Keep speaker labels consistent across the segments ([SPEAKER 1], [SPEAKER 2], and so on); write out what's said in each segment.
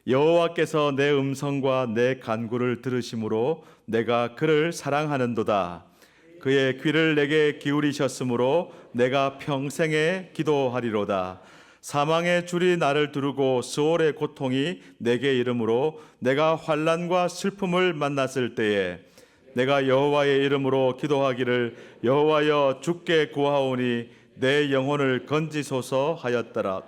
[SPEAKER 1] 여호와께서 내 음성과 내 간구를 들으심으로 내가 그를 사랑하는도다. 그의 귀를 내게 기울이셨으므로 내가 평생에 기도하리로다. 사망의 줄이 나를 두르고 수월의 고통이 내게 이르므로 내가 환난과 슬픔을 만났을 때에 내가 여호와의 이름으로 기도하기를 여호와여 주께 구하오니 내 영혼을 건지소서 하였더라.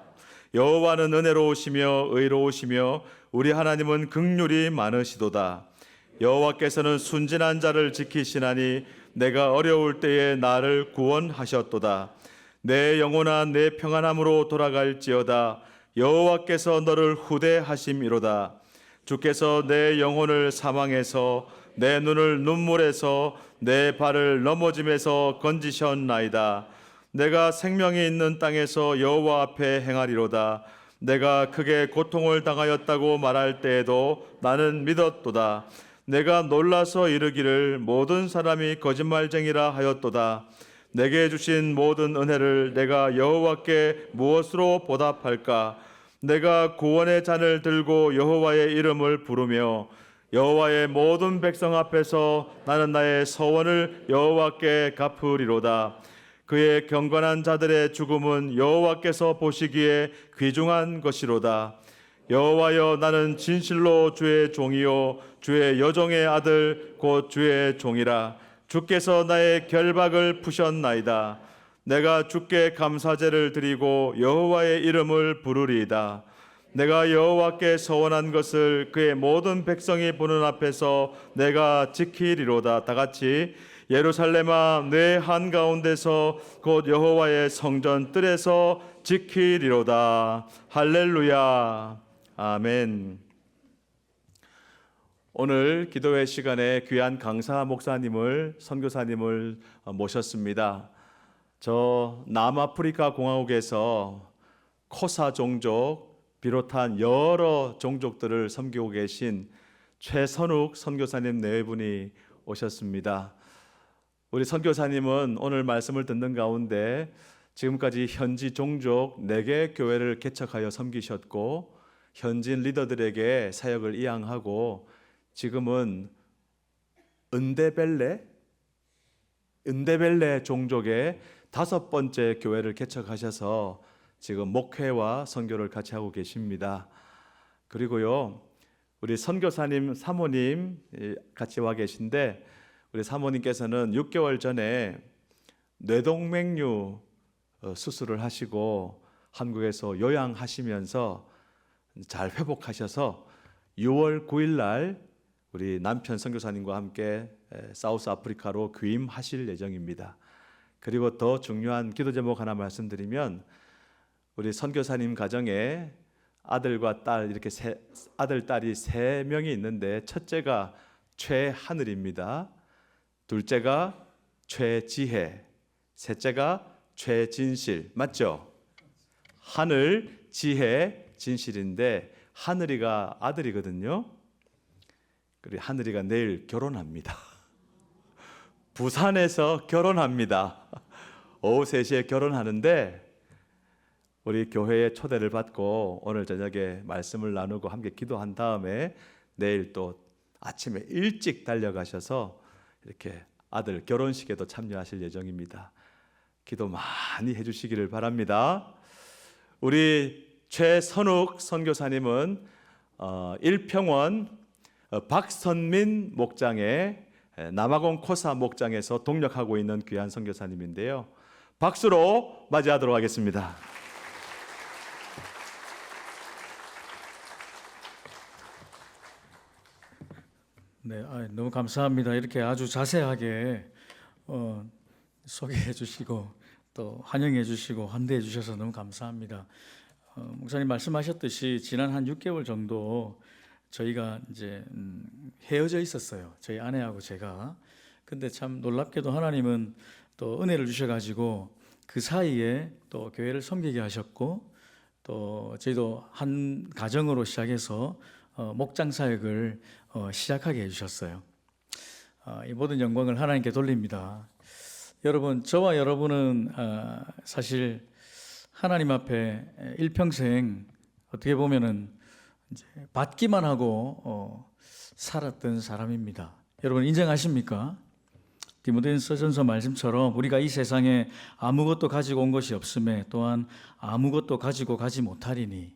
[SPEAKER 1] 여호와는 은혜로우시며 의로우시며 우리 하나님은 긍휼이 많으시도다. 여호와께서는 순진한 자를 지키시나니 내가 어려울 때에 나를 구원하셨도다. 내 영혼아 내 평안함으로 돌아갈지어다. 여호와께서 너를 후대하심이로다. 주께서 내 영혼을 사망에서 내 눈을 눈물에서 내 발을 넘어짐에서 건지셨나이다. 내가 생명이 있는 땅에서 여호와 앞에 행하리로다. 내가 크게 고통을 당하였다고 말할 때에도 나는 믿었도다. 내가 놀라서 이르기를 모든 사람이 거짓말쟁이라 하였도다. 내게 주신 모든 은혜를 내가 여호와께 무엇으로 보답할까? 내가 구원의 잔을 들고 여호와의 이름을 부르며 여호와의 모든 백성 앞에서 나는 나의 서원을 여호와께 갚으리로다. 그의 경건한 자들의 죽음은 여호와께서 보시기에 귀중한 것이로다. 여호와여 나는 진실로 주의 종이요 주의 여종의 아들 곧 주의 종이라. 주께서 나의 결박을 푸셨나이다. 내가 주께 감사제를 드리고 여호와의 이름을 부르리이다. 내가 여호와께 서원한 것을 그의 모든 백성이 보는 앞에서 내가 지키리로다. 다 같이 예루살렘아 내 한가운데서 곧 여호와의 성전 뜰에서 지키리로다. 할렐루야. 아멘. 오늘 기도회 시간에 귀한 강사 목사님을 선교사님을 모셨습니다. 저 남아프리카 공화국에서 코사 종족 비롯한 여러 종족들을 섬기고 계신 최선욱 선교사님 네 분이 오셨습니다. 우리 선교사님은 오늘 말씀을 듣는 가운데 지금까지 현지 종족 4개 교회를 개척하여 섬기셨고 현지인 리더들에게 사역을 이양하고 지금은 은데벨레 종족의 5번째 교회를 개척하셔서 지금 목회와 선교를 같이 하고 계십니다. 그리고요 우리 선교사님 사모님 같이 와 계신데 우리 사모님께서는 6개월 전에 뇌동맥류 수술을 하시고 한국에서 요양하시면서 잘 회복하셔서 6월 9일 날 우리 남편 선교사님과 함께 사우스 아프리카로 귀임하실 예정입니다. 그리고 더 중요한 기도 제목 하나 말씀드리면 우리 선교사님 가정에 아들과 딸 이렇게 아들 딸이 3명이 있는데 첫째가 최하늘입니다. 둘째가 최지혜, 셋째가 최진실. 맞죠? 하늘, 지혜, 진실인데 하늘이가 아들이거든요. 그리고 하늘이가 내일 결혼합니다. 부산에서 결혼합니다. 오후 3시에 결혼하는데 우리 교회에 초대를 받고 오늘 저녁에 말씀을 나누고 함께 기도한 다음에 내일 또 아침에 일찍 달려가셔서 이렇게 아들 결혼식에도 참여하실 예정입니다. 기도 많이 해주시기를 바랍니다. 우리 최선욱 선교사님은 일평원 박선민 목장의 남아공 코사 목장에서 동력하고 있는 귀한 선교사님인데요. 박수로 맞이하도록 하겠습니다.
[SPEAKER 2] 네, 너무 감사합니다. 이렇게 아주 자세하게 소개해 주시고 또 환영해 주시고 환대해 주셔서 너무 감사합니다. 목사님 말씀하셨듯이 지난 한 6개월 정도 저희가 이제 헤어져 있었어요. 저희 아내하고 제가. 근데 참 놀랍게도 하나님은 또 은혜를 주셔가지고 그 사이에 또 교회를 섬기게 하셨고 또 저희도 한 가정으로 시작해서 목장 사역을 시작하게 해주셨어요. 이 모든 영광을 하나님께 돌립니다. 여러분, 저와 여러분은 사실 하나님 앞에 일평생 어떻게 보면은 이제 받기만 하고 살았던 사람입니다. 여러분 인정하십니까? 디모데전서 전서 말씀처럼 우리가 이 세상에 아무것도 가지고 온 것이 없음에 또한 아무것도 가지고 가지 못하리니.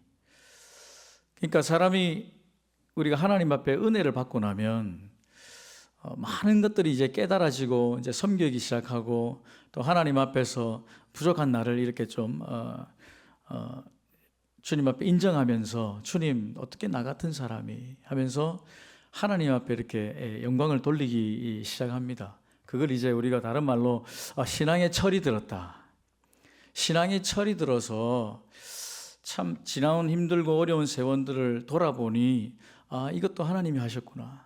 [SPEAKER 2] 그러니까 사람이 우리가 하나님 앞에 은혜를 받고 나면 많은 것들이 이제 깨달아지고 이제 섬기기 시작하고 또 하나님 앞에서 부족한 나를 이렇게 좀 주님 앞에 인정하면서 주님 어떻게 나 같은 사람이 하면서 하나님 앞에 이렇게 영광을 돌리기 시작합니다. 그걸 이제 우리가 다른 말로 신앙의 철이 들었다. 신앙의 철이 들어서 참 지나온 힘들고 어려운 세월들을 돌아보니 이것도 하나님이 하셨구나.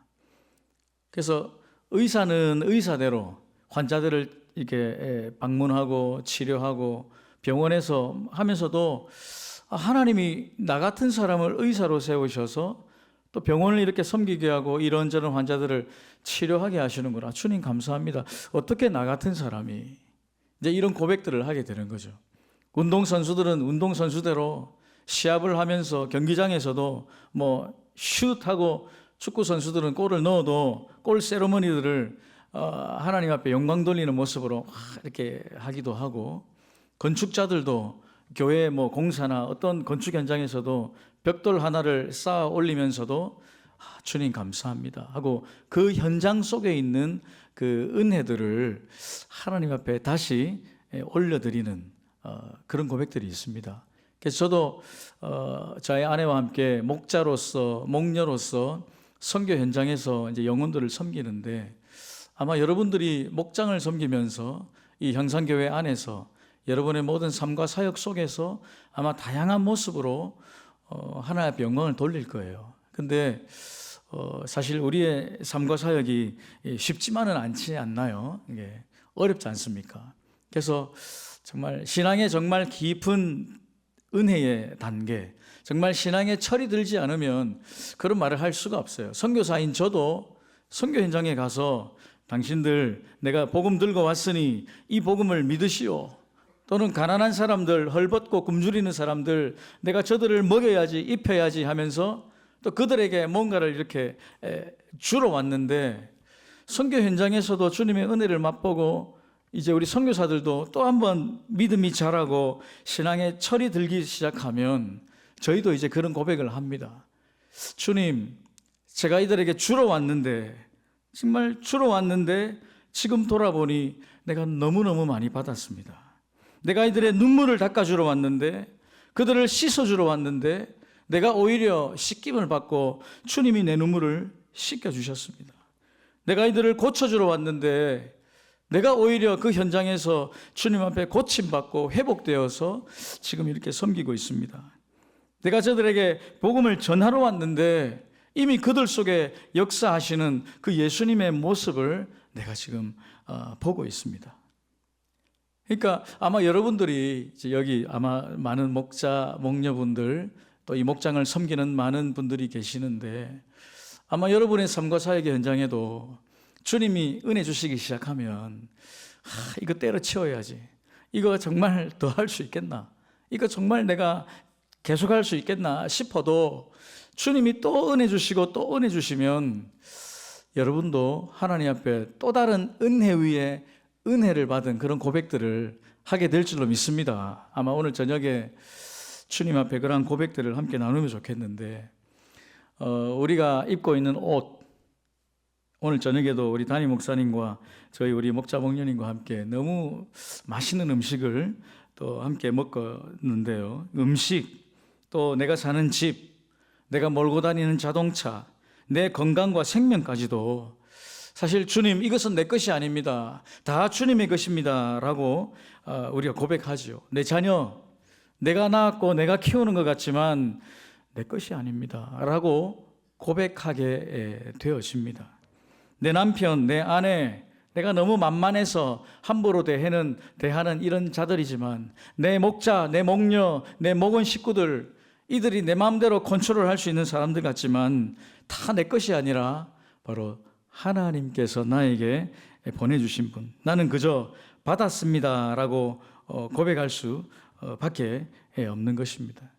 [SPEAKER 2] 그래서 의사는 의사대로 환자들을 이렇게 방문하고 치료하고 병원에서 하면서도 하나님이 나 같은 사람을 의사로 세우셔서 또 병원을 이렇게 섬기게 하고 이런저런 환자들을 치료하게 하시는구나. 주님 감사합니다. 어떻게 나 같은 사람이 이제 이런 고백들을 하게 되는 거죠. 운동선수들은 운동선수대로 시합을 하면서 경기장에서도 뭐 슛하고 축구 선수들은 골을 넣어도 골 세리머니들을 하나님 앞에 영광 돌리는 모습으로 이렇게 하기도 하고, 건축자들도 교회 뭐 공사나 어떤 건축 현장에서도 벽돌 하나를 쌓아 올리면서도 주님 감사합니다 하고 그 현장 속에 있는 그 은혜들을 하나님 앞에 다시 올려드리는 그런 고백들이 있습니다. 그래서 저도 저희 아내와 함께 목자로서 목녀로서 선교 현장에서 이제 영혼들을 섬기는데, 아마 여러분들이 목장을 섬기면서 이 형산교회 안에서 여러분의 모든 삶과 사역 속에서 아마 다양한 모습으로 하나님 앞에 영광을 돌릴 거예요. 근데 사실 우리의 삶과 사역이 쉽지만은 않지 않나요? 이게 어렵지 않습니까? 그래서 정말 신앙의 정말 깊은 은혜의 단계, 정말 신앙에 철이 들지 않으면 그런 말을 할 수가 없어요. 선교사인 저도 선교 현장에 가서 당신들 내가 복음 들고 왔으니 이 복음을 믿으시오, 또는 가난한 사람들, 헐벗고 굶주리는 사람들 내가 저들을 먹여야지 입혀야지 하면서 또 그들에게 뭔가를 이렇게 주러 왔는데, 선교 현장에서도 주님의 은혜를 맛보고 이제 우리 선교사들도 또 한번 믿음이 자라고 신앙에 철이 들기 시작하면 저희도 이제 그런 고백을 합니다. 주님, 제가 이들에게 주러 왔는데, 정말 주러 왔는데 지금 돌아보니 내가 너무너무 많이 받았습니다. 내가 이들의 눈물을 닦아주러 왔는데, 그들을 씻어주러 왔는데 내가 오히려 씻김을 받고 주님이 내 눈물을 씻겨주셨습니다. 내가 이들을 고쳐주러 왔는데 내가 오히려 그 현장에서 주님 앞에 고침받고 회복되어서 지금 이렇게 섬기고 있습니다. 내가 저들에게 복음을 전하러 왔는데 이미 그들 속에 역사하시는 그 예수님의 모습을 내가 지금 보고 있습니다. 그러니까 아마 여러분들이 이제 여기 아마 많은 목자, 목녀분들 또 이 목장을 섬기는 많은 분들이 계시는데, 아마 여러분의 삶과 사역의 현장에도 주님이 은혜 주시기 시작하면 이거 때려치워야지, 이거 정말 더 할 수 있겠나, 이거 정말 내가 계속할 수 있겠나 싶어도 주님이 또 은혜 주시고 또 은혜 주시면 여러분도 하나님 앞에 또 다른 은혜 위에 은혜를 받은 그런 고백들을 하게 될 줄로 믿습니다. 아마 오늘 저녁에 주님 앞에 그런 고백들을 함께 나누면 좋겠는데, 우리가 입고 있는 옷, 오늘 저녁에도 우리 담임 목사님과 저희 우리 목자 목녀님과 함께 너무 맛있는 음식을 또 함께 먹었는데요. 음식, 또 내가 사는 집, 내가 몰고 다니는 자동차, 내 건강과 생명까지도 사실 주님 이것은 내 것이 아닙니다, 다 주님의 것입니다 라고 우리가 고백하죠. 내 자녀, 내가 낳았고 내가 키우는 것 같지만 내 것이 아닙니다 라고 고백하게 되어집니다. 내 남편, 내 아내, 내가 너무 만만해서 함부로 대하는 이런 자들이지만 내 목자, 내 목녀, 내 목원 식구들, 이들이 내 마음대로 컨트롤할 수 있는 사람들 같지만 다 내 것이 아니라 바로 하나님께서 나에게 보내주신 분, 나는 그저 받았습니다 라고 고백할 수 밖에 없는 것입니다.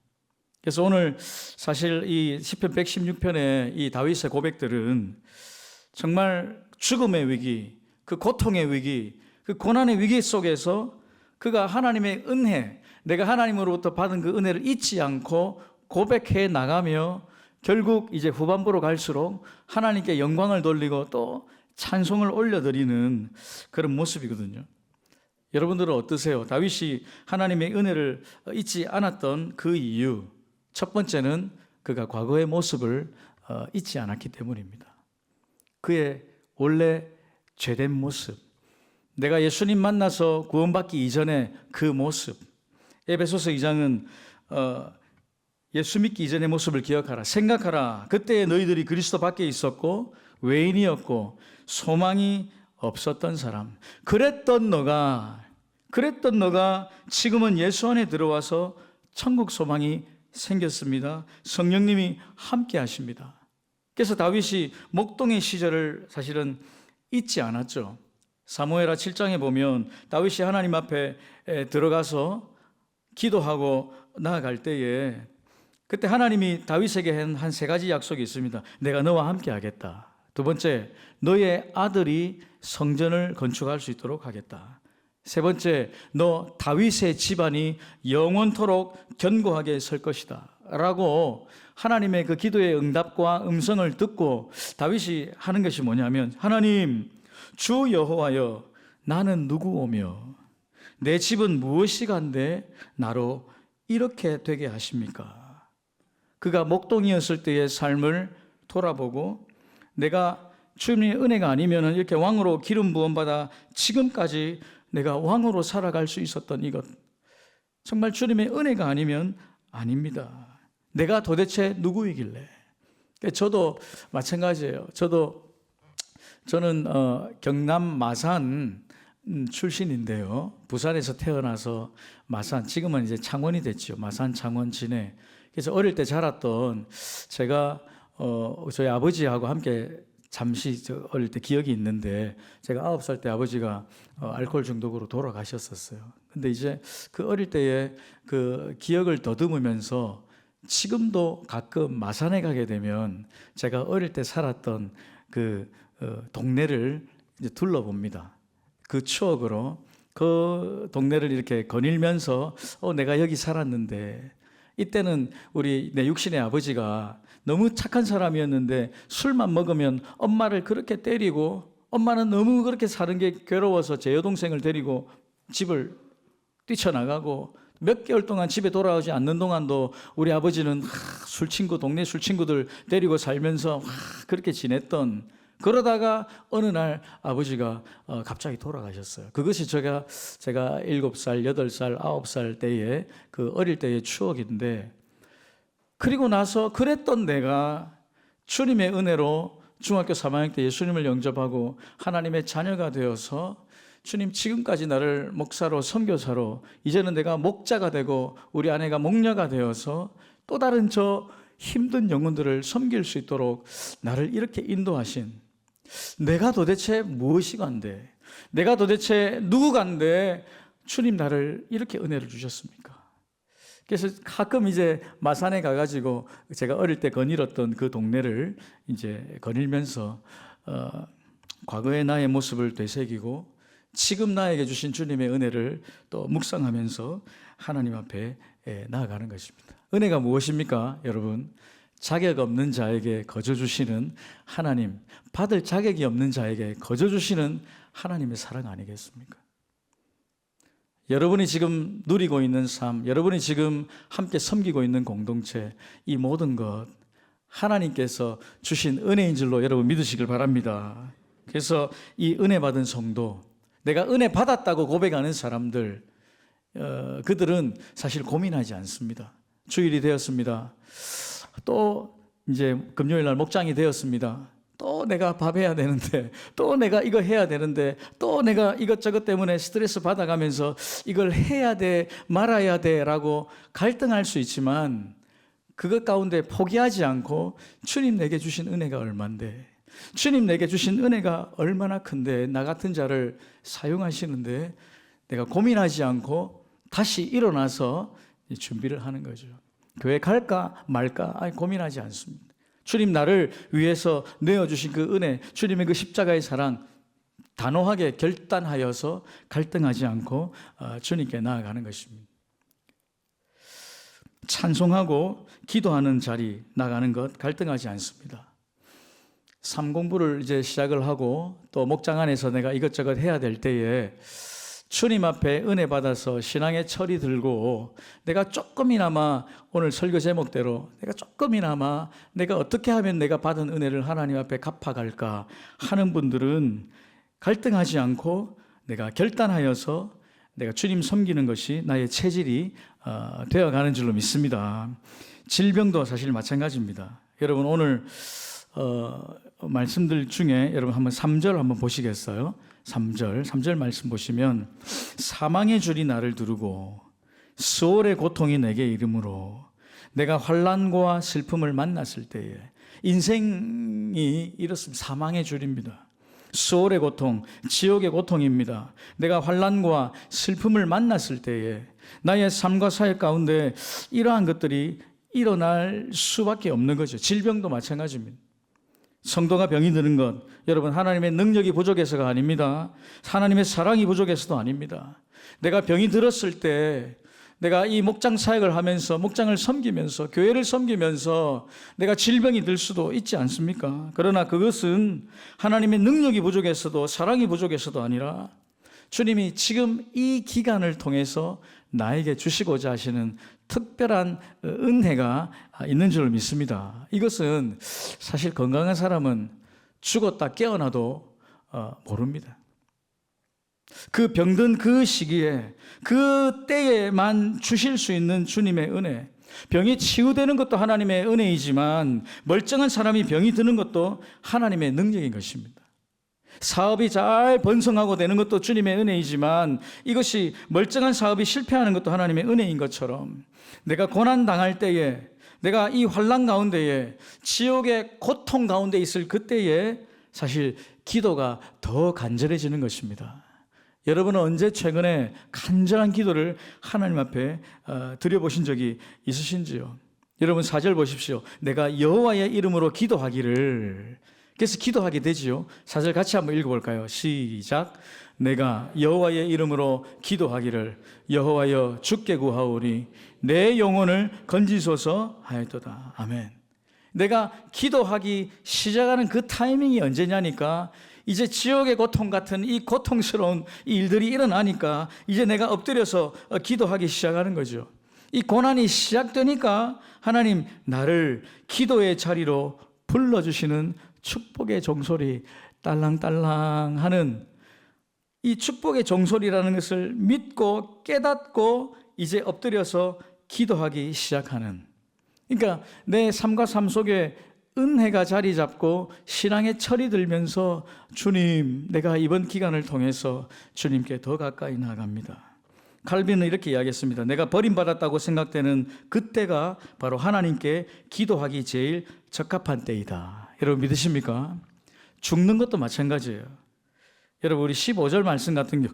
[SPEAKER 2] 그래서 오늘 사실 이 시편 116편의 이 다윗의 고백들은 정말 죽음의 위기, 그 고통의 위기, 그 고난의 위기 속에서 그가 하나님의 은혜, 내가 하나님으로부터 받은 그 은혜를 잊지 않고 고백해 나가며 결국 이제 후반부로 갈수록 하나님께 영광을 돌리고 또 찬송을 올려드리는 그런 모습이거든요. 여러분들은 어떠세요? 다윗이 하나님의 은혜를 잊지 않았던 그 이유, 첫 번째는 그가 과거의 모습을 잊지 않았기 때문입니다. 그의 원래 죄된 모습, 내가 예수님 만나서 구원받기 이전의 그 모습. 에베소서 2장은 예수 믿기 이전의 모습을 기억하라, 생각하라. 그때 너희들이 그리스도 밖에 있었고 외인이었고 소망이 없었던 사람. 그랬던 너가 지금은 예수 안에 들어와서 천국 소망이 생겼습니다. 성령님이 함께 하십니다. 그래서 다윗이 목동의 시절을 사실은 잊지 않았죠. 사무엘하 7장에 보면 다윗이 하나님 앞에 들어가서 기도하고 나아갈 때에 그때 하나님이 다윗에게 한 세 가지 약속이 있습니다. 내가 너와 함께 하겠다. 두 번째, 너의 아들이 성전을 건축할 수 있도록 하겠다. 세 번째, 너 다윗의 집안이 영원토록 견고하게 설 것이다 라고 하나님의 그 기도의 응답과 음성을 듣고 다윗이 하는 것이 뭐냐면, 하나님 주 여호와여, 나는 누구오며 내 집은 무엇이간데 나로 이렇게 되게 하십니까? 그가 목동이었을 때의 삶을 돌아보고 내가 주님의 은혜가 아니면 이렇게 왕으로 기름 부음받아 지금까지 내가 왕으로 살아갈 수 있었던 이것, 정말 주님의 은혜가 아니면 아닙니다. 내가 도대체 누구이길래? 저도 마찬가지예요. 저는 경남 마산 출신인데요. 부산에서 태어나서 마산, 지금은 이제 창원이 됐죠. 마산, 창원, 진해. 그래서 어릴 때 자랐던 제가 저희 아버지하고 함께 잠시 어릴 때 기억이 있는데, 제가 9살 때 아버지가 알코올 중독으로 돌아가셨었어요. 근데 이제 그 어릴 때의 그 기억을 더듬으면서 지금도 가끔 마산에 가게 되면 제가 어릴 때 살았던 그 동네를 이제 둘러봅니다. 그 추억으로 그 동네를 이렇게 거닐면서 내가 여기 살았는데, 이때는 내 육신의 아버지가 너무 착한 사람이었는데 술만 먹으면 엄마를 그렇게 때리고, 엄마는 너무 그렇게 사는 게 괴로워서 제 여동생을 데리고 집을 뛰쳐나가고, 몇 개월 동안 집에 돌아오지 않는 동안도 우리 아버지는 동네 술친구들 데리고 살면서 그렇게 지냈던, 그러다가 어느 날 아버지가 갑자기 돌아가셨어요. 그것이 제가 7살, 8살, 9살 때의 그 어릴 때의 추억인데, 그리고 나서 그랬던 내가 주님의 은혜로 중학교 3학년 때 예수님을 영접하고 하나님의 자녀가 되어서 주님 지금까지 나를 목사로 선교사로, 이제는 내가 목자가 되고 우리 아내가 목녀가 되어서 또 다른 저 힘든 영혼들을 섬길 수 있도록 나를 이렇게 인도하신, 내가 도대체 무엇이간데, 내가 도대체 누구간데 주님 나를 이렇게 은혜를 주셨습니까? 그래서 가끔 이제 마산에 가가지고 제가 어릴 때 거닐었던 그 동네를 이제 거닐면서 과거의 나의 모습을 되새기고 지금 나에게 주신 주님의 은혜를 또 묵상하면서 하나님 앞에 나아가는 것입니다. 은혜가 무엇입니까, 여러분? 자격 없는 자에게 거저 주시는 하나님, 받을 자격이 없는 자에게 거저 주시는 하나님의 사랑 아니겠습니까? 여러분이 지금 누리고 있는 삶, 여러분이 지금 함께 섬기고 있는 공동체, 이 모든 것 하나님께서 주신 은혜인 줄로 여러분 믿으시길 바랍니다. 그래서 이 은혜 받은 성도, 내가 은혜 받았다고 고백하는 사람들, 그들은 사실 고민하지 않습니다. 주일이 되었습니다. 또 이제 금요일 날 목장이 되었습니다. 또 내가 밥 해야 되는데, 또 내가 이거 해야 되는데, 또 내가 이것저것 때문에 스트레스 받아가면서 이걸 해야 돼 말아야 돼 라고 갈등할 수 있지만, 그것 가운데 포기하지 않고 주님 내게 주신 은혜가 얼만데, 주님 내게 주신 은혜가 얼마나 큰데 나 같은 자를 사용하시는데, 내가 고민하지 않고 다시 일어나서 준비를 하는 거죠. 교회 갈까 말까 고민하지 않습니다. 주님 나를 위해서 내어주신 그 은혜, 주님의 그 십자가의 사랑 단호하게 결단하여서 갈등하지 않고 주님께 나아가는 것입니다. 찬송하고 기도하는 자리 나가는 것 갈등하지 않습니다. 삶 공부를 이제 시작을 하고 또 목장 안에서 내가 이것저것 해야 될 때에 주님 앞에 은혜 받아서 신앙의 철이 들고 내가 조금이나마 오늘 설교 제목대로 내가 조금이나마 내가 어떻게 하면 내가 받은 은혜를 하나님 앞에 갚아갈까 하는 분들은 갈등하지 않고 내가 결단하여서 내가 주님 섬기는 것이 나의 체질이 되어가는 줄로 믿습니다. 질병도 사실 마찬가지입니다. 여러분 오늘 말씀들 중에 여러분 한번 3절 한번 보시겠어요? 3절 말씀 보시면 사망의 줄이 나를 두르고 수월의 고통이 내게 이름으로 내가 환난과 슬픔을 만났을 때에 인생이 이렇습니다. 사망의 줄입니다. 수월의 고통, 지옥의 고통입니다. 내가 환난과 슬픔을 만났을 때에 나의 삶과 사회 가운데 이러한 것들이 일어날 수밖에 없는 거죠. 질병도 마찬가지입니다. 성도가 병이 드는 것, 여러분 하나님의 능력이 부족해서가 아닙니다. 하나님의 사랑이 부족해서도 아닙니다. 내가 병이 들었을 때 내가 이 목장 사역을 하면서 목장을 섬기면서 교회를 섬기면서 내가 질병이 들 수도 있지 않습니까? 그러나 그것은 하나님의 능력이 부족해서도 사랑이 부족해서도 아니라 주님이 지금 이 기간을 통해서 나에게 주시고자 하시는 특별한 은혜가 있는 줄 믿습니다. 이것은 사실 건강한 사람은 죽었다 깨어나도 모릅니다. 그 병든 그 시기에 그 때에만 주실 수 있는 주님의 은혜, 병이 치유되는 것도 하나님의 은혜이지만 멀쩡한 사람이 병이 드는 것도 하나님의 능력인 것입니다. 사업이 잘 번성하고 되는 것도 주님의 은혜이지만 이것이 멀쩡한 사업이 실패하는 것도 하나님의 은혜인 것처럼 내가 고난 당할 때에 내가 이 환난 가운데에 지옥의 고통 가운데 있을 그때에 사실 기도가 더 간절해지는 것입니다. 여러분은 언제 최근에 간절한 기도를 하나님 앞에 드려보신 적이 있으신지요? 여러분 4절 보십시오. 내가 여호와의 이름으로 기도하기를. 그래서 기도하게 되지요. 4절 같이 한번 읽어볼까요? 시작. 내가 여호와의 이름으로 기도하기를 여호와여 주께 구하오니 내 영혼을 건지소서 하였도다. 아멘. 내가 기도하기 시작하는 그 타이밍이 언제냐니까 이제 지옥의 고통 같은 이 고통스러운 일들이 일어나니까 이제 내가 엎드려서 기도하기 시작하는 거죠. 이 고난이 시작되니까 하나님 나를 기도의 자리로 불러주시는 축복의 종소리 딸랑딸랑 하는 이 축복의 종소리라는 것을 믿고 깨닫고 이제 엎드려서 기도하기 시작하는, 그러니까 내 삶과 삶 속에 은혜가 자리 잡고 신앙의 철이 들면서 주님 내가 이번 기간을 통해서 주님께 더 가까이 나아갑니다. 칼빈은 이렇게 이야기했습니다. 내가 버림받았다고 생각되는 그때가 바로 하나님께 기도하기 제일 적합한 때이다. 여러분 믿으십니까? 죽는 것도 마찬가지예요. 여러분 우리 15절 말씀 같은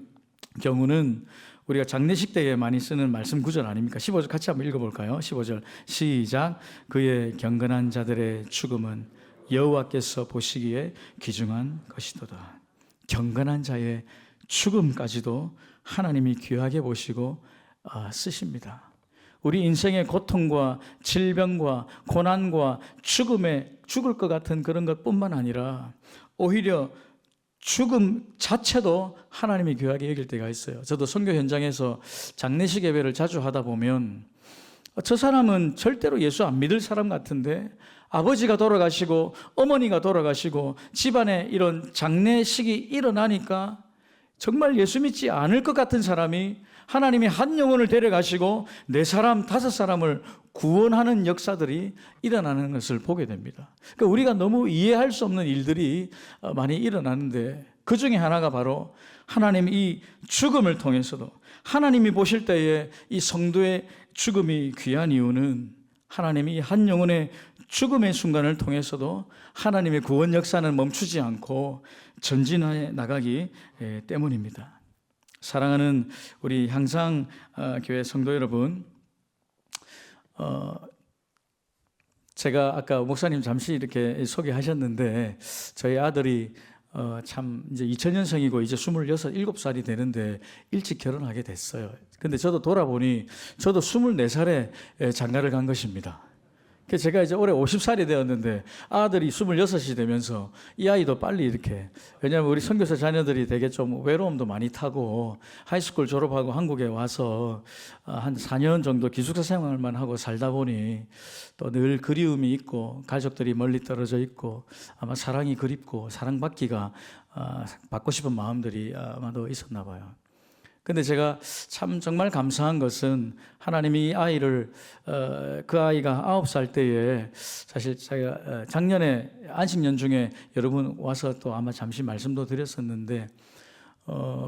[SPEAKER 2] 경우는 우리가 장례식 때에 많이 쓰는 말씀 구절 아닙니까? 15절 같이 한번 읽어볼까요? 15절 시작. 그의 경건한 자들의 죽음은 여호와께서 보시기에 귀중한 것이도다. 경건한 자의 죽음까지도 하나님이 귀하게 보시고 쓰십니다. 우리 인생의 고통과 질병과 고난과 죽음에 죽을 것 같은 그런 것뿐만 아니라 오히려 죽음 자체도 하나님이 귀하게 여길 때가 있어요. 저도 선교 현장에서 장례식 예배를 자주 하다 보면 저 사람은 절대로 예수 안 믿을 사람 같은데 아버지가 돌아가시고 어머니가 돌아가시고 집안에 이런 장례식이 일어나니까 정말 예수 믿지 않을 것 같은 사람이 하나님이 한 영혼을 데려가시고 4사람, 5사람을 구원하는 역사들이 일어나는 것을 보게 됩니다. 그러니까 우리가 너무 이해할 수 없는 일들이 많이 일어나는데 그 중에 하나가 바로 하나님 이 죽음을 통해서도 하나님이 보실 때에 이 성도의 죽음이 귀한 이유는 하나님이 한 영혼의 죽음의 순간을 통해서도 하나님의 구원 역사는 멈추지 않고 전진해 나가기 때문입니다. 사랑하는 우리 향상 교회 성도 여러분, 제가 아까 목사님 잠시 이렇게 소개하셨는데 저희 아들이 참 이제 2000년생이고 이제 26, 7살이 되는데 일찍 결혼하게 됐어요. 근데 저도 돌아보니 저도 24살에 장가를 간 것입니다. 그래서 제가 이제 올해 50살이 되었는데 아들이 26이 되면서 이 아이도 빨리 이렇게, 왜냐하면 우리 선교사 자녀들이 되게 좀 외로움도 많이 타고 하이스쿨 졸업하고 한국에 와서 한 4년 정도 기숙사 생활만 하고 살다 보니 또 늘 그리움이 있고 가족들이 멀리 떨어져 있고 아마 사랑이 그립고 사랑받기가 받고 싶은 마음들이 아마도 있었나 봐요. 근데 제가 참 정말 감사한 것은 하나님이 이 아이를 그 아이가 9살 때에 사실 제가 작년에 안식년 중에 여러분 와서 또 아마 잠시 말씀도 드렸었는데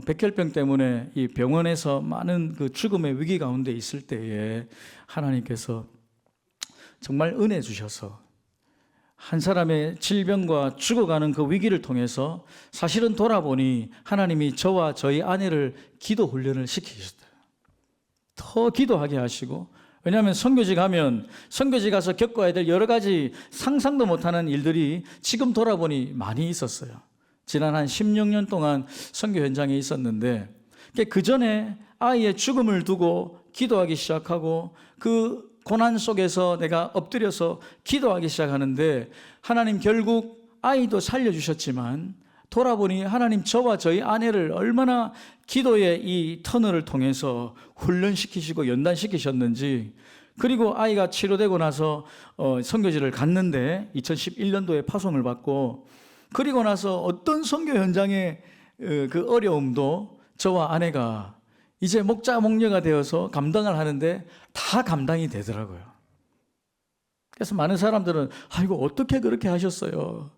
[SPEAKER 2] 백혈병 때문에 이 병원에서 많은 그 죽음의 위기 가운데 있을 때에 하나님께서 정말 은혜 주셔서 한 사람의 질병과 죽어가는 그 위기를 통해서 사실은 돌아보니 하나님이 저와 저희 아내를 기도 훈련을 시키셨어요. 더 기도하게 하시고, 왜냐하면 선교지 가면 선교지 가서 겪어야 될 여러 가지 상상도 못하는 일들이 지금 돌아보니 많이 있었어요. 지난 한 16년 동안 선교 현장에 있었는데 그 전에 아이의 죽음을 두고 기도하기 시작하고 그 고난 속에서 내가 엎드려서 기도하기 시작하는데 하나님 결국 아이도 살려주셨지만 돌아보니 하나님 저와 저희 아내를 얼마나 기도의 이 터널을 통해서 훈련시키시고 연단시키셨는지, 그리고 아이가 치료되고 나서 선교지를 갔는데 2011년도에 파송을 받고, 그리고 나서 어떤 선교 현장의 그 어려움도 저와 아내가 이제 목자 목녀가 되어서 감당을 하는데 다 감당이 되더라고요. 그래서 많은 사람들은 아이고 어떻게 그렇게 하셨어요?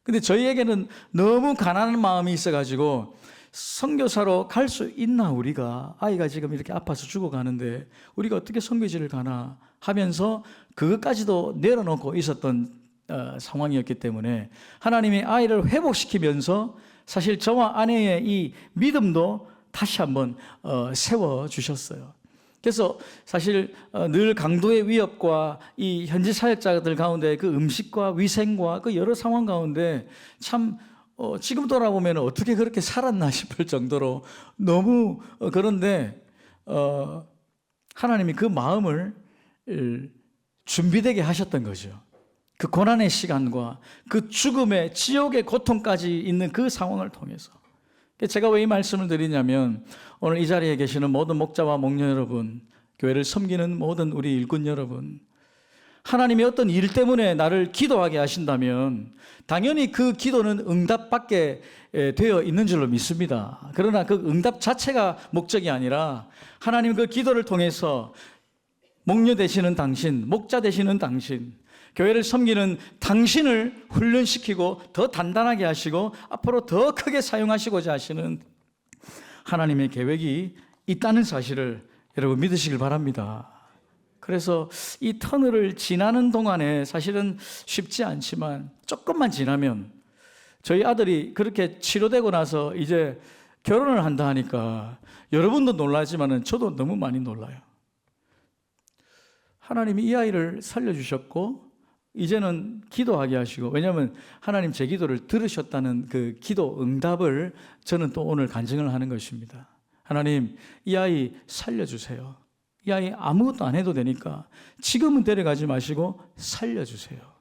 [SPEAKER 2] 근데 저희에게는 너무 가난한 마음이 있어가지고 선교사로 갈 수 있나, 우리가 아이가 지금 이렇게 아파서 죽어가는데 우리가 어떻게 선교지를 가나 하면서 그것까지도 내려놓고 있었던 상황이었기 때문에 하나님이 아이를 회복시키면서 사실 저와 아내의 이 믿음도 다시 한번 세워주셨어요. 그래서 사실 늘 강도의 위협과 이 현지 사역자들 가운데 그 음식과 위생과 그 여러 상황 가운데 참 지금 돌아보면 어떻게 그렇게 살았나 싶을 정도로 너무 그런데 하나님이 그 마음을 준비되게 하셨던 거죠. 그 고난의 시간과 그 죽음의 지옥의 고통까지 있는 그 상황을 통해서. 제가 왜 이 말씀을 드리냐면 오늘 이 자리에 계시는 모든 목자와 목녀 여러분, 교회를 섬기는 모든 우리 일꾼 여러분, 하나님이 어떤 일 때문에 나를 기도하게 하신다면 당연히 그 기도는 응답받게 되어 있는 줄로 믿습니다. 그러나 그 응답 자체가 목적이 아니라 하나님 그 기도를 통해서 목녀 되시는 당신, 목자 되시는 당신, 교회를 섬기는 당신을 훈련시키고 더 단단하게 하시고 앞으로 더 크게 사용하시고자 하시는 하나님의 계획이 있다는 사실을 여러분 믿으시길 바랍니다. 그래서 이 터널을 지나는 동안에 사실은 쉽지 않지만 조금만 지나면, 저희 아들이 그렇게 치료되고 나서 이제 결혼을 한다 하니까 여러분도 놀라지만 저도 너무 많이 놀라요. 하나님이 이 아이를 살려주셨고 이제는 기도하게 하시고, 왜냐하면 하나님 제 기도를 들으셨다는 그 기도 응답을 저는 또 오늘 간증을 하는 것입니다. 하나님, 이 아이 살려주세요. 이 아이 아무것도 안 해도 되니까 지금은 데려가지 마시고 살려주세요.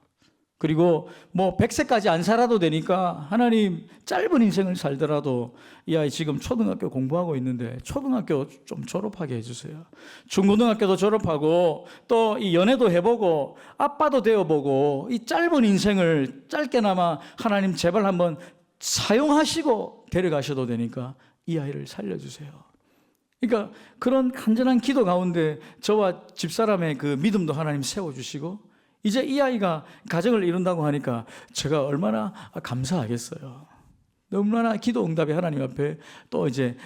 [SPEAKER 2] 그리고 뭐 100세까지 안 살아도 되니까 하나님 짧은 인생을 살더라도 이 아이 지금 초등학교 공부하고 있는데 초등학교 좀 졸업하게 해주세요. 중고등학교도 졸업하고 또 이 연애도 해보고 아빠도 되어보고 이 짧은 인생을 짧게나마 하나님 제발 한번 사용하시고 데려가셔도 되니까 이 아이를 살려주세요. 그러니까 그런 간절한 기도 가운데 저와 집사람의 그 믿음도 하나님 세워주시고 이제 이 아이가 가정을 이룬다고 하니까 제가 얼마나 감사하겠어요. 너무나 기도 응답이 하나님 앞에 또 이제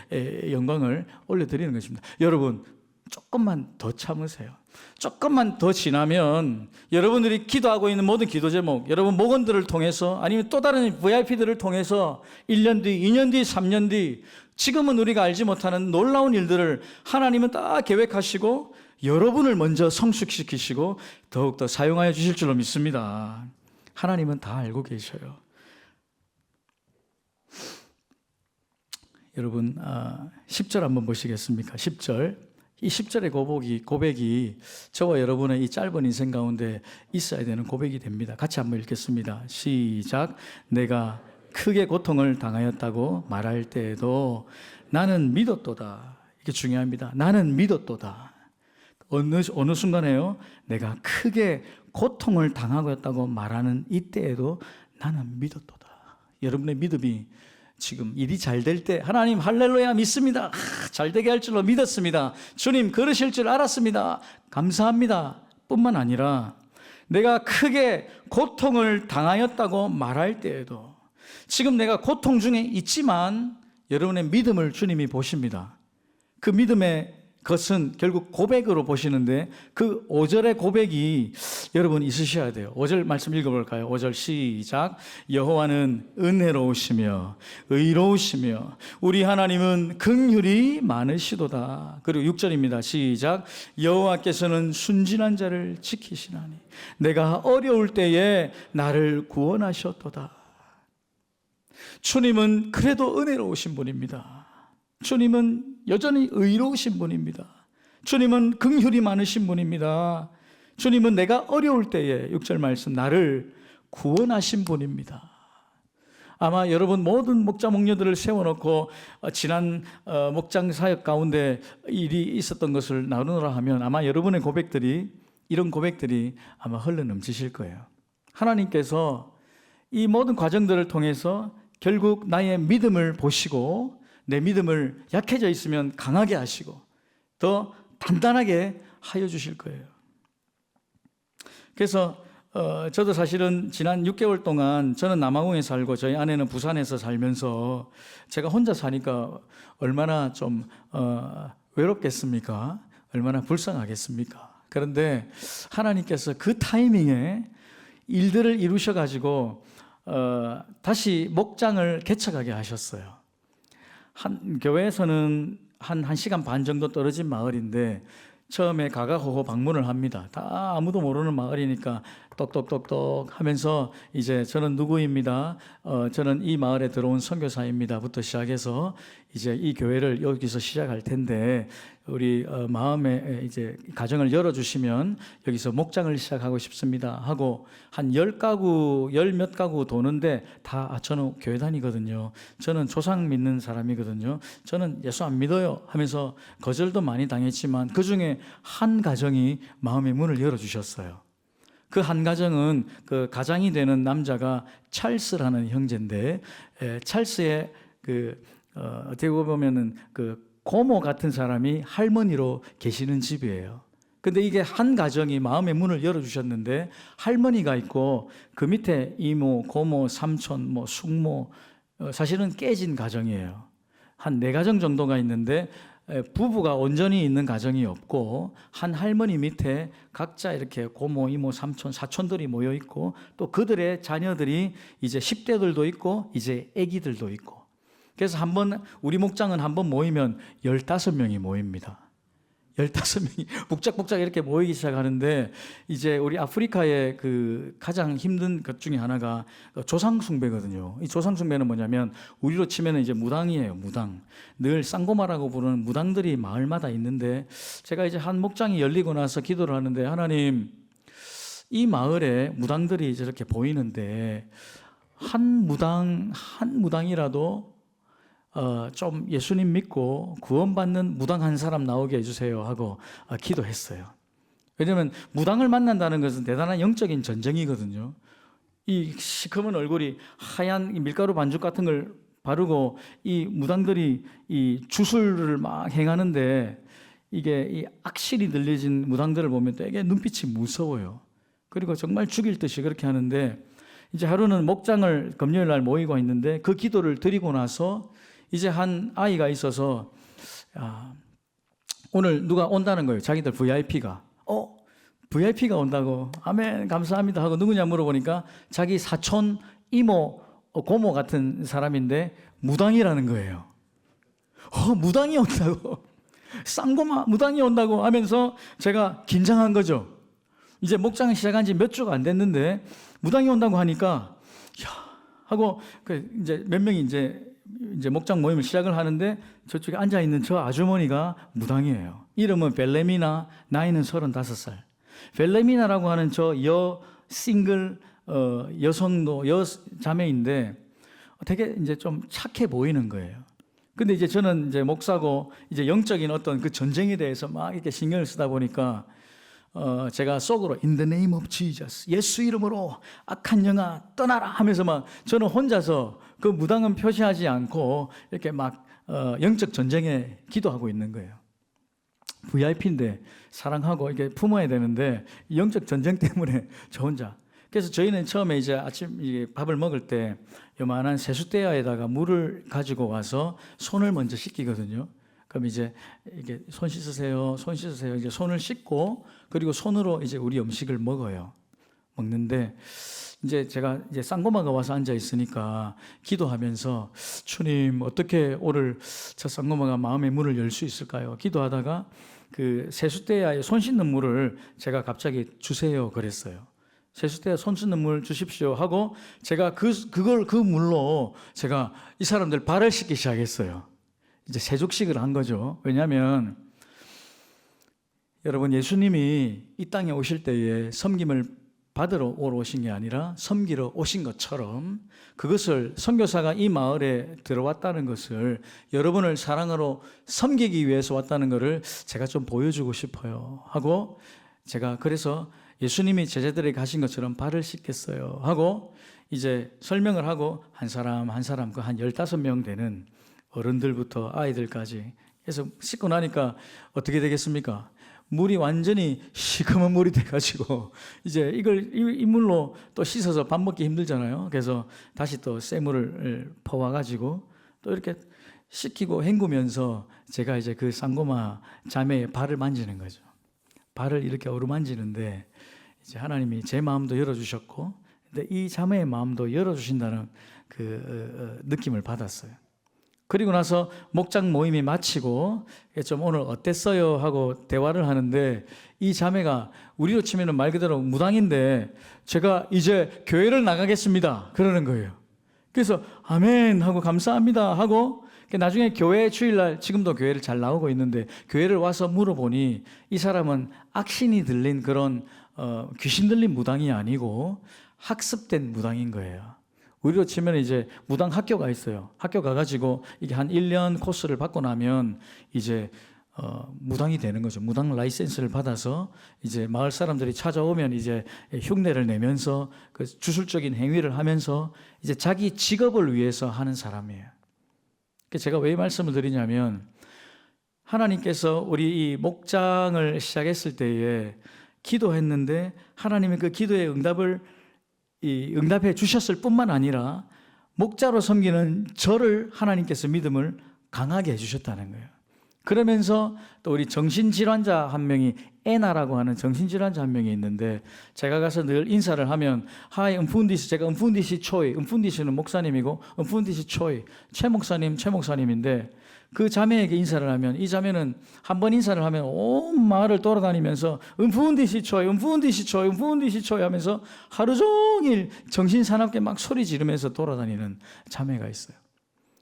[SPEAKER 2] 영광을 올려드리는 것입니다. 여러분 조금만 더 참으세요. 조금만 더 지나면 여러분들이 기도하고 있는 모든 기도 제목, 여러분 목원들을 통해서 아니면 또 다른 VIP들을 통해서 1년 뒤, 2년 뒤, 3년 뒤 지금은 우리가 알지 못하는 놀라운 일들을 하나님은 다 계획하시고 여러분을 먼저 성숙시키시고 더욱더 사용하여 주실 줄로 믿습니다. 하나님은 다 알고 계셔요. 여러분 10절 한번 보시겠습니까? 10절. 이 10절의 고백이 저와 여러분의 이 짧은 인생 가운데 있어야 되는 고백이 됩니다. 같이 한번 읽겠습니다. 시작. 내가 크게 고통을 당하였다고 말할 때에도 나는 믿었도다. 이게 중요합니다. 나는 믿었도다. 어느 순간에요? 내가 크게 고통을 당하고 있다고 말하는 이때에도 나는 믿었도다. 여러분의 믿음이 지금 일이 잘 될 때 하나님 할렐루야 믿습니다. 잘 되게 할 줄로 믿었습니다. 주님 그러실 줄 알았습니다. 감사합니다. 뿐만 아니라 내가 크게 고통을 당하였다고 말할 때에도 지금 내가 고통 중에 있지만 여러분의 믿음을 주님이 보십니다. 그 믿음의 것은 결국 고백으로 보시는데 그 5절의 고백이 여러분 있으셔야 돼요. 5절 말씀 읽어볼까요? 5절 시작. 여호와는 은혜로우시며 의로우시며 우리 하나님은 긍휼이 많으시도다. 그리고 6절입니다. 시작. 여호와께서는 순진한 자를 지키시나니 내가 어려울 때에 나를 구원하셨도다. 주님은 그래도 은혜로우신 분입니다. 주님은 여전히 의로우신 분입니다. 주님은 긍휼이 많으신 분입니다. 주님은 내가 어려울 때에 6절 말씀 나를 구원하신 분입니다. 아마 여러분 모든 목자 목녀들을 세워놓고 지난 목장 사역 가운데 일이 있었던 것을 나누라 하면 아마 여러분의 고백들이 이런 고백들이 아마 흘러넘치실 거예요. 하나님께서 이 모든 과정들을 통해서 결국 나의 믿음을 보시고 내 믿음을 약해져 있으면 강하게 하시고 더 단단하게 하여 주실 거예요. 그래서 저도 사실은 지난 6개월 동안 저는 남아공에 살고 저희 아내는 부산에서 살면서 제가 혼자 사니까 얼마나 좀 외롭겠습니까? 얼마나 불쌍하겠습니까? 그런데 하나님께서 그 타이밍에 일들을 이루셔가지고 다시 목장을 개척하게 하셨어요. 한 교회에서는 한 1시간 반 정도 떨어진 마을인데 처음에 가가호호 방문을 합니다. 다 아무도 모르는 마을이니까 똑똑똑똑 하면서 이제 저는 누구입니다. 저는 이 마을에 들어온 선교사입니다.부터 시작해서 이제 이 교회를 여기서 시작할 텐데 우리 마음에 이제 가정을 열어주시면 여기서 목장을 시작하고 싶습니다 하고 한 10가구, 10몇 가구 도는데 다 저는 교회 다니거든요. 저는 조상 믿는 사람이거든요. 저는 예수 안 믿어요 하면서 거절도 많이 당했지만 그 중에 한 가정이 마음의 문을 열어주셨어요. 그 한 가정은 그 가장이 되는 남자가 찰스라는 형제인데 찰스의 어떻게 보면은 그 고모 같은 사람이 할머니로 계시는 집이에요. 근데 이게 한 가정이 마음의 문을 열어주셨는데 할머니가 있고 그 밑에 이모, 고모, 삼촌, 뭐 숙모 사실은 깨진 가정이에요. 한 4가정 정도가 있는데 부부가 온전히 있는 가정이 없고 한 할머니 밑에 각자 이렇게 고모, 이모, 삼촌, 사촌들이 모여 있고 또 그들의 자녀들이 이제 10대들도 있고 이제 아기들도 있고 그래서 우리 목장은 한번 모이면 15명이 모입니다. 15명이 북적북적 이렇게 모이기 시작하는데 이제 우리 아프리카의 그 가장 힘든 것 중에 하나가 조상숭배거든요. 이 조상숭배는 뭐냐면 우리로 치면 이제 무당이에요. 무당. 늘 쌍고마라고 부르는 무당들이 마을마다 있는데 제가 이제 한 목장이 열리고 나서 기도를 하는데 하나님 이 마을에 무당들이 저렇게 보이는데 한 무당이라도 좀 예수님 믿고 구원받는 무당 한 사람 나오게 해주세요 하고 기도했어요. 왜냐하면 무당을 만난다는 것은 대단한 영적인 전쟁이거든요. 이 시커먼 얼굴이 하얀 밀가루 반죽 같은 걸 바르고 이 무당들이 이 주술을 막 행하는데 이게 이 악실이 들려진 무당들을 보면 되게 눈빛이 무서워요. 그리고 정말 죽일 듯이 그렇게 하는데 이제 하루는 목장을 금요일 날 모이고 있는데 그 기도를 드리고 나서 이제 한 아이가 있어서 오늘 누가 온다는 거예요. 자기들 VIP가. VIP가 온다고. 아멘 감사합니다 하고 누구냐 물어보니까 자기 사촌, 이모, 고모 같은 사람인데 무당이라는 거예요. 무당이 온다고. 쌍고마 무당이 온다고 하면서 제가 긴장한 거죠. 이제 목장 시작한 지 몇 주가 안 됐는데 무당이 온다고 하니까 야 하고 이제 몇 명이 이제 목장 모임을 시작을 하는데 저쪽에 앉아 있는 저 아주머니가 무당이에요. 이름은 벨레미나, 나이는 35살. 벨레미나라고 하는 저 싱글 여성도 자매인데 되게 이제 좀 착해 보이는 거예요. 근데 이제 저는 이제 목사고 이제 영적인 어떤 그 전쟁에 대해서 막 이렇게 신경을 쓰다 보니까 제가 속으로 In the name of Jesus, 예수 이름으로 악한 영아 떠나라 하면서 막 저는 혼자서 그 무당은 표시하지 않고 이렇게 막 영적 전쟁에 기도하고 있는 거예요. VIP인데 사랑하고 이렇게 품어야 되는데 영적 전쟁 때문에 저 혼자. 그래서 저희는 처음에 이제 아침 밥을 먹을 때 요만한 세숫대야에다가 물을 가지고 와서 손을 먼저 씻기거든요. 그럼 이제 이게 손 씻으세요. 이제 손을 씻고 그리고 손으로 이제 우리 음식을 먹는데 이제 제가 이제 쌍고마가 와서 앉아 있으니까 기도하면서 주님 어떻게 오늘 저 쌍고마가 마음의 문을 열 수 있을까요? 기도하다가 그 세숫대야에 손 씻는 물을 제가 갑자기 주세요 그랬어요. 세숫대야 손 씻는 물 주십시오 하고 제가 그 물로 제가 이 사람들 발을 씻기 시작했어요. 이제 세족식을 한 거죠. 왜냐하면 여러분 예수님이 이 땅에 오실 때에 섬김을 받으러 오신 게 아니라 섬기러 오신 것처럼 그것을 선교사가 이 마을에 들어왔다는 것을 여러분을 사랑하러 섬기기 위해서 왔다는 것을 제가 좀 보여주고 싶어요 하고 제가 그래서 예수님이 제자들에게 하신 것처럼 발을 씻겠어요 하고 이제 설명을 하고 한 사람 그 한 15명 되는 어른들부터 아이들까지 해서 씻고 나니까 어떻게 되겠습니까? 물이 완전히 시커먼 물이 돼가지고 이제 이 물로 또 씻어서 밥 먹기 힘들잖아요. 그래서 다시 또 새 물을 퍼와가지고 또 이렇게 씻기고 헹구면서 제가 이제 그 쌍고마 자매의 발을 만지는 거죠. 발을 이렇게 어루만지는데 이제 하나님이 제 마음도 열어주셨고, 근데 이 자매의 마음도 열어주신다는 그 느낌을 받았어요. 그리고 나서 목장 모임이 마치고 좀 오늘 어땠어요 하고 대화를 하는데 이 자매가 우리로 치면 말 그대로 무당인데 제가 이제 교회를 나가겠습니다 그러는 거예요. 그래서 아멘 하고 감사합니다 하고 나중에 교회 주일날 지금도 교회를 잘 나오고 있는데 교회를 와서 물어보니 이 사람은 악신이 들린 그런 귀신 들린 무당이 아니고 학습된 무당인 거예요. 우리로 치면 이제 무당 학교가 있어요. 학교 가가지고 이게 한 1년 코스를 받고 나면 이제 무당이 되는 거죠. 무당 라이센스를 받아서 이제 마을 사람들이 찾아오면 이제 흉내를 내면서 그 주술적인 행위를 하면서 이제 자기 직업을 위해서 하는 사람이에요. 제가 왜 이 말씀을 드리냐면 하나님께서 우리 이 목장을 시작했을 때에 기도했는데 하나님의 그 기도의 응답해 주셨을 뿐만 아니라 목자로 섬기는 저를 하나님께서 믿음을 강하게 해주셨다는 거예요. 그러면서 또 우리 정신질환자 한 명이 에나라고 하는 정신질환자 한 명이 있는데 제가 가서 늘 인사를 하면 하이 음푼디시, 제가 음푼디시 초이, 음푼디시는 목사님이고 음푼디시 초이 최 목사님인데 그 자매에게 인사를 하면 이 자매는 한 번 인사를 하면 온 마을을 돌아다니면서 음푼디시 초이 하면서 하루 종일 정신사납게 막 소리 지르면서 돌아다니는 자매가 있어요.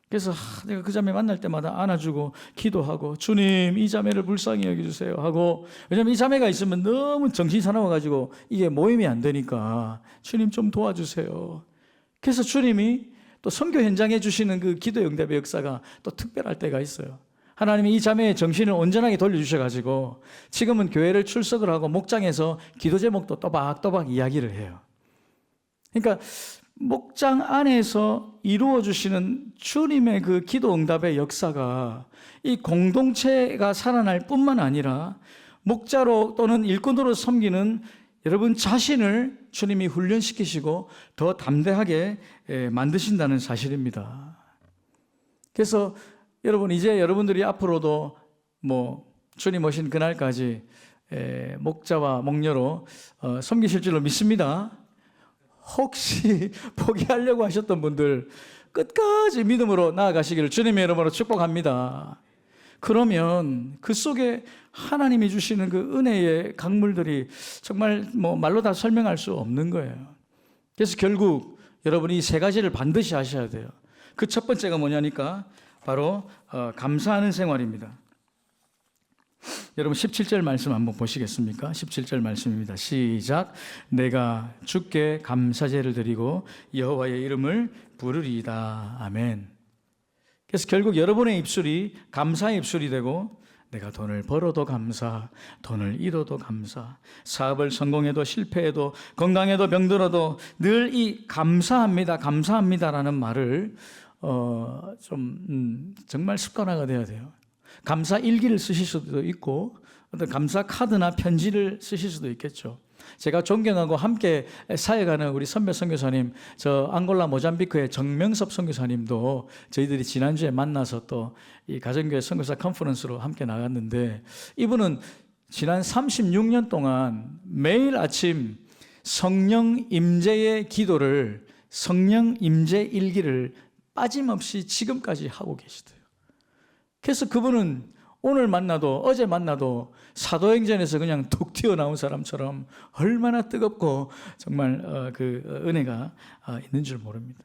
[SPEAKER 2] 그래서 내가 그 자매 만날 때마다 안아주고 기도하고 주님 이 자매를 불쌍히 여겨주세요 하고, 왜냐하면 이 자매가 있으면 너무 정신이 사나워가지고 이게 모임이 안 되니까 주님 좀 도와주세요. 그래서 주님이 또 선교 현장에 주시는 그 기도 응답의 역사가 또 특별할 때가 있어요. 하나님이 이 자매의 정신을 온전하게 돌려주셔가지고 지금은 교회를 출석을 하고 목장에서 기도 제목도 또박또박 이야기를 해요. 그러니까 목장 안에서 이루어 주시는 주님의 그 기도 응답의 역사가 이 공동체가 살아날 뿐만 아니라 목자로 또는 일꾼으로 섬기는 여러분 자신을 주님이 훈련시키시고 더 담대하게 만드신다는 사실입니다. 그래서 여러분 이제 여러분들이 앞으로도 주님 오신 그날까지 목자와 목녀로 섬기실 줄로 믿습니다. 혹시 포기하려고 하셨던 분들 끝까지 믿음으로 나아가시기를 주님의 이름으로 축복합니다. 그러면 그 속에 하나님이 주시는 그 은혜의 강물들이 정말 뭐 말로 다 설명할 수 없는 거예요. 그래서 결국 여러분이 이 세 가지를 반드시 하셔야 돼요. 그 첫 번째가 뭐냐니까 바로 감사하는 생활입니다. 여러분 17절 말씀 한번 보시겠습니까? 17절 말씀입니다. 시작. 내가 주께 감사제를 드리고 여호와의 이름을 부르리이다. 아멘. 그래서 결국 여러분의 입술이 감사의 입술이 되고, 내가 돈을 벌어도 감사, 돈을 잃어도 감사, 사업을 성공해도 실패해도 건강해도 병들어도 늘 이 감사합니다, 감사합니다라는 말을 정말 습관화가 돼야 돼요. 감사 일기를 쓰실 수도 있고 어떤 감사 카드나 편지를 쓰실 수도 있겠죠. 제가 존경하고 함께 사역하는 우리 선배 선교사님, 저 앙골라 모잠비크의 정명섭 선교사님도 저희들이 지난주에 만나서 또 이 가정교회 선교사 컨퍼런스로 함께 나갔는데, 이분은 지난 36년 동안 매일 아침 성령 임재의 기도를, 성령 임재 일기를 빠짐없이 지금까지 하고 계시대요. 그래서 그분은 오늘 만나도 어제 만나도 사도행전에서 그냥 툭 튀어나온 사람처럼 얼마나 뜨겁고 정말 그 은혜가 있는 줄 모릅니다.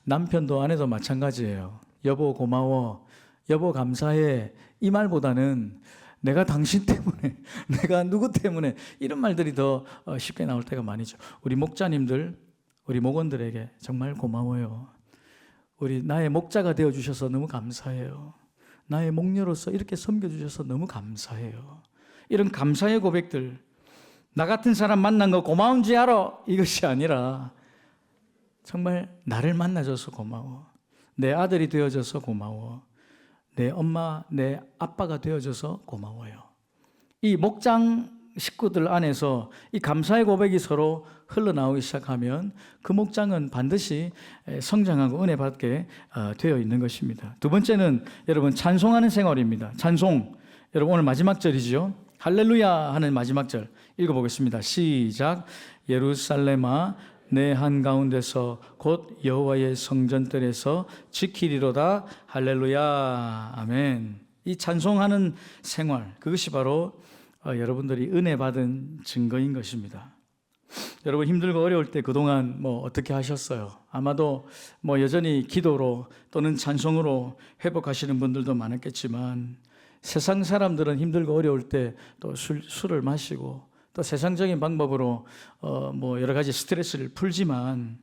[SPEAKER 2] 남편도 아내도 마찬가지예요. 여보 고마워, 여보 감사해, 이 말보다는 내가 당신 때문에, 내가 누구 때문에, 이런 말들이 더 쉽게 나올 때가 많이죠. 우리 목자님들, 우리 목원들에게 정말 고마워요. 우리 나의 목자가 되어주셔서 너무 감사해요. 나의 목녀로서 이렇게 섬겨주셔서 너무 감사해요. 이런 감사의 고백들, 나 같은 사람 만난 거 고마운지 알아, 이것이 아니라 정말 나를 만나줘서 고마워, 내 아들이 되어줘서 고마워, 내 엄마, 내 아빠가 되어줘서 고마워요. 이 목장 식구들 안에서 이 감사의 고백이 서로 흘러나오기 시작하면 그 목장은 반드시 성장하고 은혜 받게 되어 있는 것입니다. 두 번째는 여러분 찬송하는 생활입니다. 찬송, 여러분 오늘 마지막 절이죠. 할렐루야 하는 마지막 절 읽어보겠습니다. 시작. 예루살렘아 내 한가운데서 곧 여호와의 성전들에서 지키리로다. 할렐루야. 아멘. 이 찬송하는 생활, 그것이 바로 여러분들이 은혜 받은 증거인 것입니다. 여러분 힘들고 어려울 때 그동안 뭐 어떻게 하셨어요? 아마도 뭐 여전히 기도로 또는 찬송으로 회복하시는 분들도 많았겠지만, 세상 사람들은 힘들고 어려울 때 또 술을 마시고 또 세상적인 방법으로 뭐 여러 가지 스트레스를 풀지만,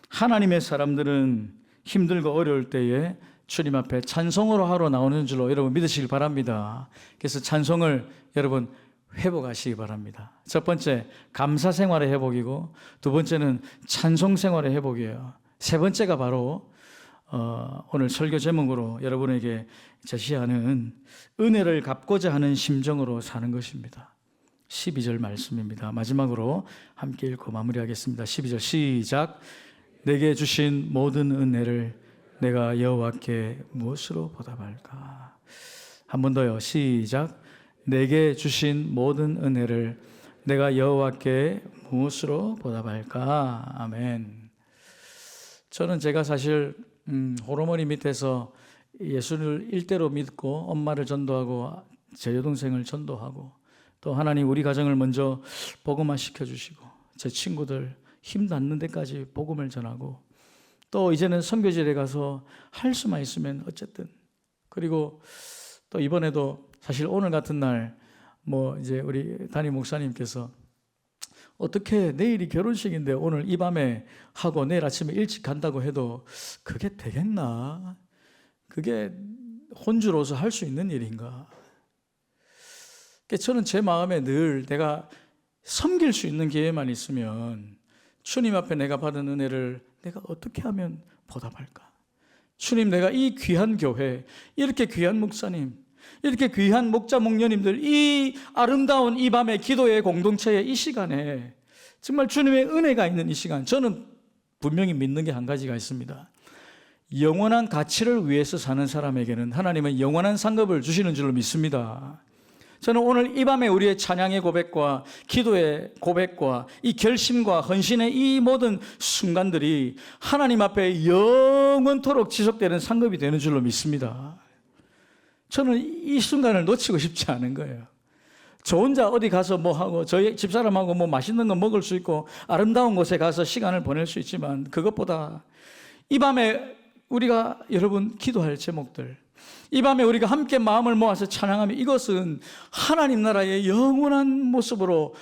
[SPEAKER 2] 하나님의 사람들은 힘들고 어려울 때에 주님 앞에 찬송으로 하러 나오는 줄로 여러분 믿으시길 바랍니다. 그래서 찬송을 여러분 회복하시기 바랍니다. 첫 번째 감사 생활의 회복이고, 두 번째는 찬송 생활의 회복이에요. 세 번째가 바로 오늘 설교 제목으로 여러분에게 제시하는 은혜를 갚고자 하는 심정으로 사는 것입니다. 12절 말씀입니다. 마지막으로 함께 읽고 마무리하겠습니다. 12절 시작. 내게 주신 모든 은혜를 내가 여호와께 무엇으로 보답할까? 한 번 더요. 시작. 내게 주신 모든 은혜를 내가 여호와께 무엇으로 보답할까? 아멘. 저는 제가 사실 호르몬이 밑에서 예수를 일대로 믿고 엄마를 전도하고 제 여동생을 전도하고 또 하나님 우리 가정을 먼저 복음화 시켜주시고 제 친구들 힘 닿는 데까지 복음을 전하고 또 이제는 선교지에 가서 할 수만 있으면 어쨌든, 그리고 또 이번에도 사실 오늘 같은 날 뭐 이제 우리 담임 목사님께서 어떻게 내일이 결혼식인데 오늘 이 밤에 하고 내일 아침에 일찍 간다고 해도 그게 되겠나? 그게 혼주로서 할 수 있는 일인가? 저는 제 마음에 늘 내가 섬길 수 있는 기회만 있으면 주님 앞에 내가 받은 은혜를 내가 어떻게 하면 보답할까? 주님, 내가 이 귀한 교회, 이렇게 귀한 목사님, 이렇게 귀한 목자 목녀님들, 이 아름다운 이 밤의 기도의 공동체의 이 시간에 정말 주님의 은혜가 있는 이 시간, 저는 분명히 믿는 게 한 가지가 있습니다. 영원한 가치를 위해서 사는 사람에게는 하나님은 영원한 상급을 주시는 줄로 믿습니다. 저는 오늘 이 밤에 우리의 찬양의 고백과 기도의 고백과 이 결심과 헌신의 이 모든 순간들이 하나님 앞에 영원토록 지속되는 상급이 되는 줄로 믿습니다. 저는 이 순간을 놓치고 싶지 않은 거예요. 저 혼자 어디 가서 뭐 하고 저희 집사람하고 뭐 맛있는 거 먹을 수 있고 아름다운 곳에 가서 시간을 보낼 수 있지만 그것보다 이 밤에 우리가 여러분 기도할 제목들, 이 밤에 우리가 함께 마음을 모아서 찬양하면 이것은 하나님 나라의 영원한 모습으로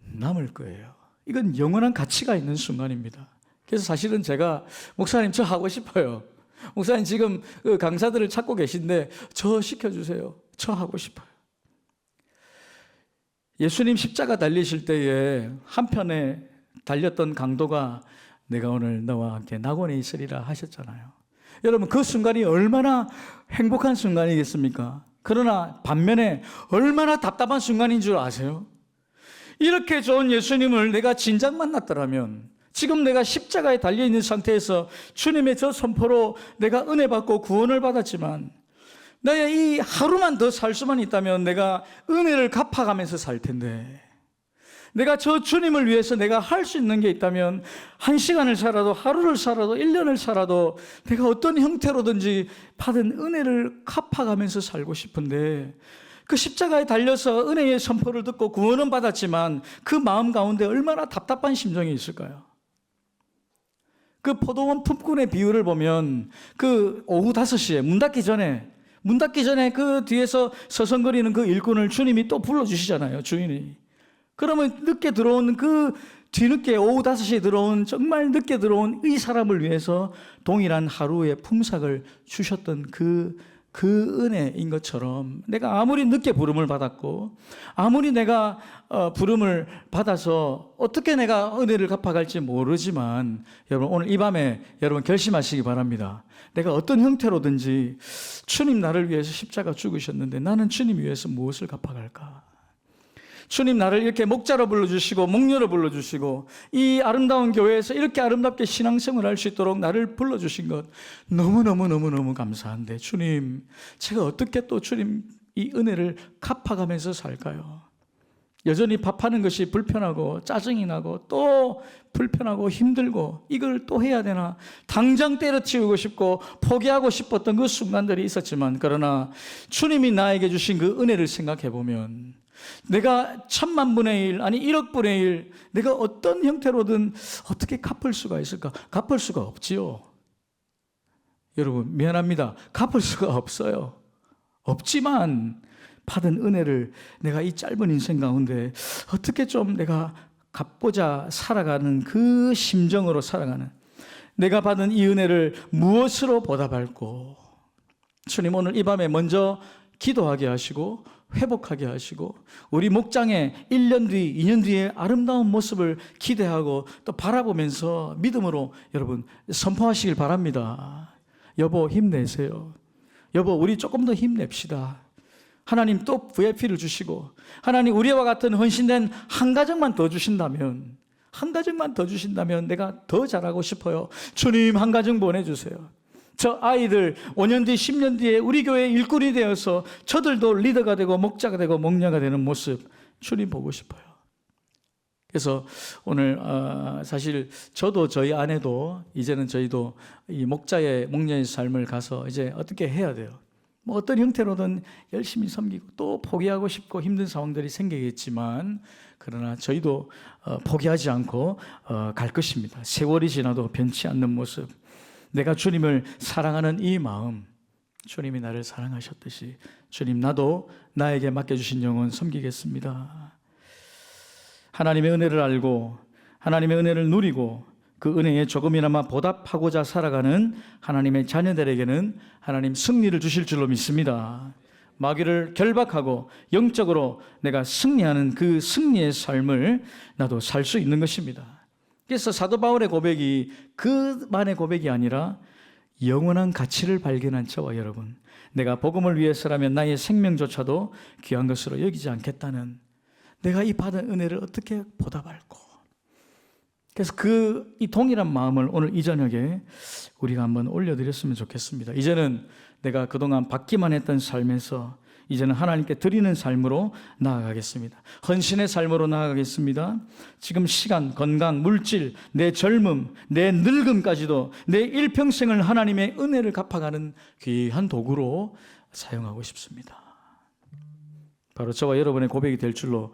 [SPEAKER 2] 남을 거예요. 이건 영원한 가치가 있는 순간입니다. 그래서 사실은 제가 목사님 저 하고 싶어요. 목사님 지금 그 강사들을 찾고 계신데 저 시켜주세요. 저 하고 싶어요. 예수님 십자가 달리실 때에 한편에 달렸던 강도가 내가 오늘 너와 함께 낙원에 있으리라 하셨잖아요. 여러분 그 순간이 얼마나 행복한 순간이겠습니까? 그러나 반면에 얼마나 답답한 순간인 줄 아세요? 이렇게 좋은 예수님을 내가 진작 만났더라면 지금 내가 십자가에 달려있는 상태에서 주님의 저 선포로 내가 은혜 받고 구원을 받았지만 나의 이 하루만 더 살 수만 있다면 내가 은혜를 갚아가면서 살 텐데 내가 저 주님을 위해서 내가 할 수 있는 게 있다면 한 시간을 살아도 하루를 살아도 1년을 살아도 내가 어떤 형태로든지 받은 은혜를 갚아가면서 살고 싶은데 그 십자가에 달려서 은혜의 선포를 듣고 구원은 받았지만 그 마음 가운데 얼마나 답답한 심정이 있을까요? 그 포도원 품꾼의 비유를 보면 그 오후 5시에 문 닫기 전에 그 뒤에서 서성거리는 그 일꾼을 주님이 또 불러주시잖아요, 주인이. 그러면 늦게 들어온 그 뒤늦게 오후 5시에 들어온 정말 늦게 들어온 이 사람을 위해서 동일한 하루의 품삯을 주셨던 그 은혜인 것처럼 내가 아무리 늦게 부름을 받았고 아무리 내가 부름을 받아서 어떻게 내가 은혜를 갚아갈지 모르지만 여러분 오늘 이 밤에 여러분 결심하시기 바랍니다. 내가 어떤 형태로든지 주님 나를 위해서 십자가 죽으셨는데 나는 주님 위해서 무엇을 갚아갈까? 주님 나를 이렇게 목자로 불러주시고 목녀로 불러주시고 이 아름다운 교회에서 이렇게 아름답게 신앙생활을 할 수 있도록 나를 불러주신 것 너무너무 감사한데 주님 제가 어떻게 또 주님 이 은혜를 갚아가면서 살까요? 여전히 밥하는 것이 불편하고 짜증이 나고 또 불편하고 힘들고 이걸 또 해야 되나 당장 때려치우고 싶고 포기하고 싶었던 그 순간들이 있었지만 그러나 주님이 나에게 주신 그 은혜를 생각해 보면 내가 1000만분의 1 아니 1억분의 1 내가 어떤 형태로든 어떻게 갚을 수가 있을까? 갚을 수가 없지요. 여러분 미안합니다. 갚을 수가 없어요. 없지만 받은 은혜를 내가 이 짧은 인생 가운데 어떻게 좀 내가 갚고자 살아가는 그 심정으로 살아가는 내가 받은 이 은혜를 무엇으로 보답할고 주님 오늘 이 밤에 먼저 기도하게 하시고 회복하게 하시고 우리 목장의 1년 뒤, 2년 뒤에 아름다운 모습을 기대하고 또 바라보면서 믿음으로 여러분 선포하시길 바랍니다. 여보 힘내세요. 여보 우리 조금 더 힘냅시다. 하나님 또 VIP를 주시고 하나님 우리와 같은 헌신된 한 가정만 더 주신다면 내가 더 잘하고 싶어요. 주님 한 가정 보내주세요. 저 아이들 5년 뒤 10년 뒤에 우리 교회 일꾼이 되어서 저들도 리더가 되고 목자가 되고 목녀가 되는 모습 주님 보고 싶어요. 그래서 오늘 사실 저도 저희 아내도 이제는 저희도 이 목자의 목녀의 삶을 가서 이제 어떻게 해야 돼요. 뭐 어떤 형태로든 열심히 섬기고 또 포기하고 싶고 힘든 상황들이 생기겠지만 그러나 저희도 포기하지 않고 갈 것입니다. 세월이 지나도 변치 않는 모습 내가 주님을 사랑하는 이 마음 주님이 나를 사랑하셨듯이 주님 나도 나에게 맡겨주신 영혼 섬기겠습니다. 하나님의 은혜를 알고 하나님의 은혜를 누리고 그 은혜에 조금이나마 보답하고자 살아가는 하나님의 자녀들에게는 하나님 승리를 주실 줄로 믿습니다. 마귀를 결박하고 영적으로 내가 승리하는 그 승리의 삶을 나도 살 수 있는 것입니다. 그래서 사도 바울의 고백이 그만의 고백이 아니라 영원한 가치를 발견한 저와 여러분 내가 복음을 위해서라면 나의 생명조차도 귀한 것으로 여기지 않겠다는 내가 이 받은 은혜를 어떻게 보답할고 그래서 이 동일한 마음을 오늘 이 저녁에 우리가 한번 올려드렸으면 좋겠습니다. 이제는 내가 그동안 받기만 했던 삶에서 이제는 하나님께 드리는 삶으로 나아가겠습니다. 헌신의 삶으로 나아가겠습니다. 지금 시간, 건강, 물질, 내 젊음, 내 늙음까지도 내 일평생을 하나님의 은혜를 갚아가는 귀한 도구로 사용하고 싶습니다. 바로 저와 여러분의 고백이 될 줄로